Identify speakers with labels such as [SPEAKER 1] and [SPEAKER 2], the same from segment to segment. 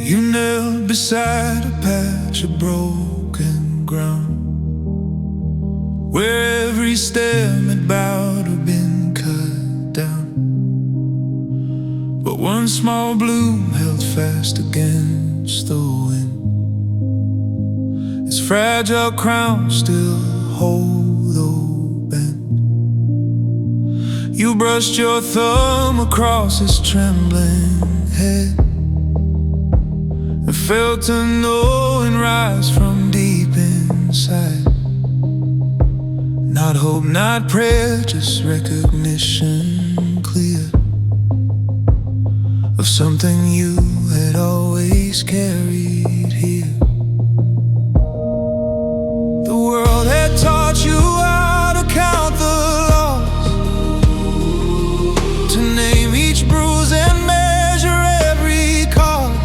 [SPEAKER 1] You knelt beside a patch of broken ground, where every stem had bowed or been cut down. But one small bloom held fast against the wind, its fragile crown still whole though bent. You brushed your thumb across its trembling head, and felt a knowing rise from deep inside. Not hope, not prayer, just recognition clear of something you had always carried here. The world had taught you how to count the loss, to name each bruise and measure every cost.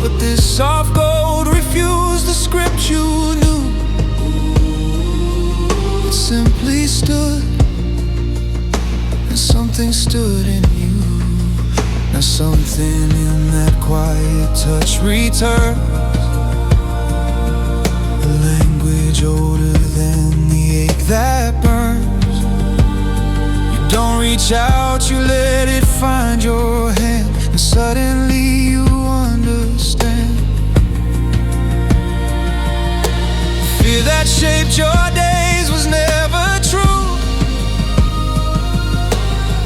[SPEAKER 1] But this soft gold refused the script you knew. It simply stood, and something stood in you. Now something in that quiet touch returns, a language older than the ache that burns. You don't reach out, you let it find your hand, and suddenly you understand. The fear that shaped your days was never true.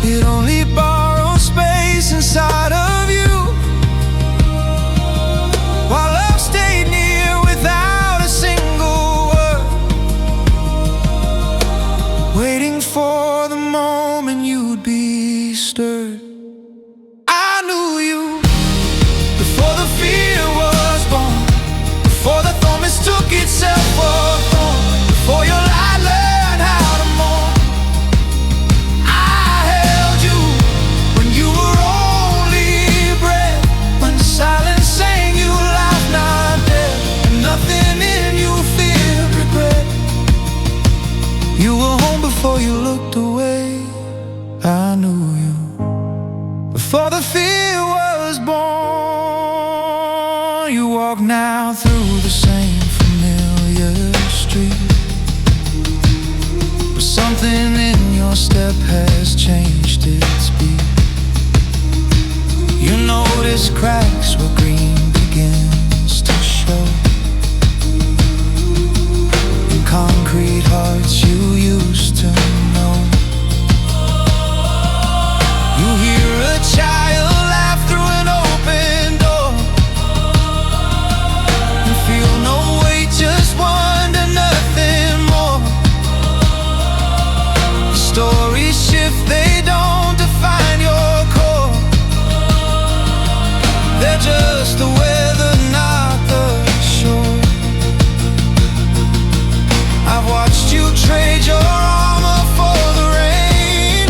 [SPEAKER 1] It only borrowed space inside of you, while love stayed near without a single word, waiting for the moment you'd be stirred. I knew you before the fear was born, before the thorn mistook itself for thorn, before your light learned how to mourn. I held you when you were only breath, when silence sang you laughed, not dead, and nothing in you feared regret. You were home before you looked away. I knew you before the fear was born. You walk now through the same familiar street, but something in your step has changed its beat. You notice cracks where green begins to show, in concrete hearts you used to know. You hear a child laugh through an open door, and feel no weight, just wonder, nothing more. The stories shift, they don't define your core. They're just the weather, not the shore. I've watched you trade your armor for the rain,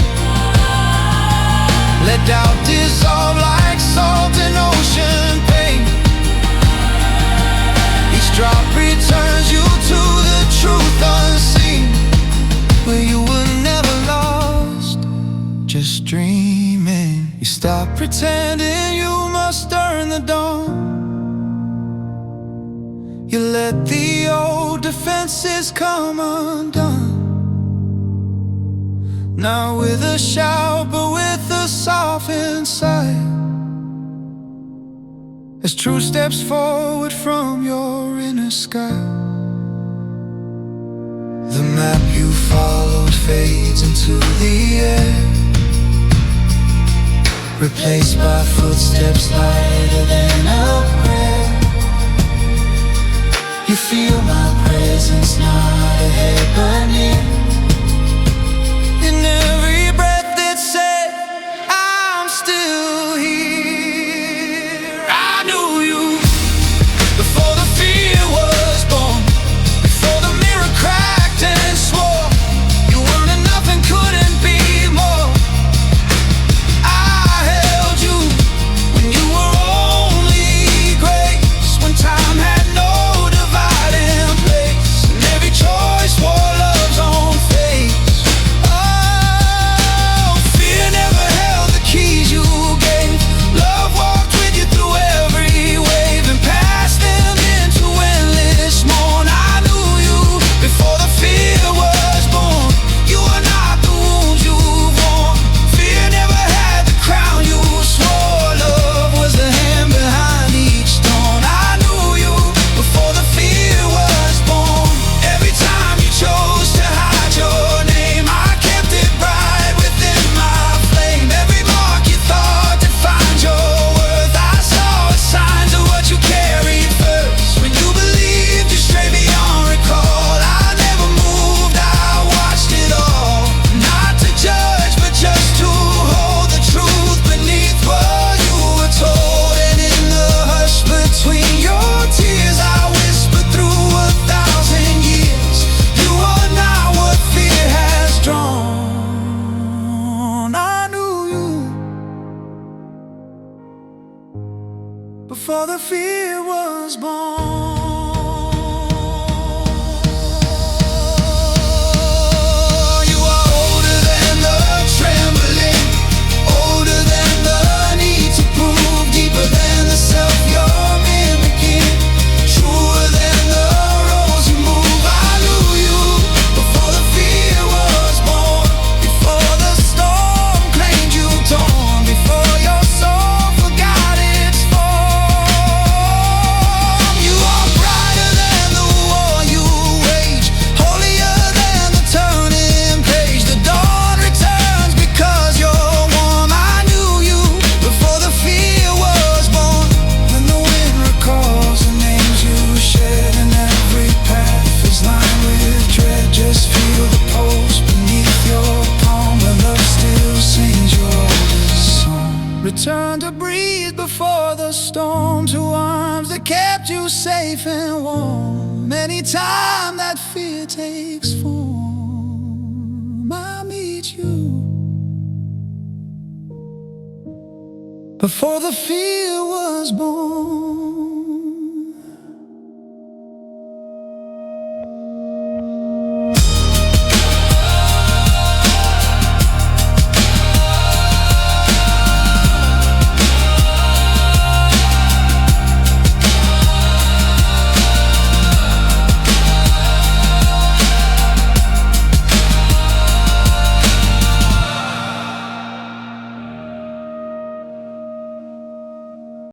[SPEAKER 1] let doubt dissolve like salt in ocean pain. Each drop returns you to the truth unseen, where you were never lost, just dreaming. You stop pretending you must earn the dawn. You let the old defenses come undone. Not with a shout, but with a softened sigh, as truth steps forward from your inner sky. The map you followed fades into the air, replaced by footsteps lighter than a prayer. You feel my presence, not ahead but near, in every breath that said, I'm still here. I knew you before the fear was born, before the mirror cracked and swore you weren't enough and couldn't be more. I held you when you were only grace, when time had no divide. before the fear was born. You are older than the trembling, older than the need to prove, deeper than the self you're mimicking, truer than the roads you move. I knew you before the fear was born, before the storm claimed you torn, before your soul forgot its form. You are brighter than the war you wage, holier than the turning page. The dawn returns because you're warm. I knew you before the fear was born. When the wind recalls the names you shared, and every path is lined with dread, just feel the pulse beneath your palm, where love still sings your oldest song. Return to breathe before the storm, to arms that kept you safe and warm. Anytime that fear takes form, I meet you before the fear was born.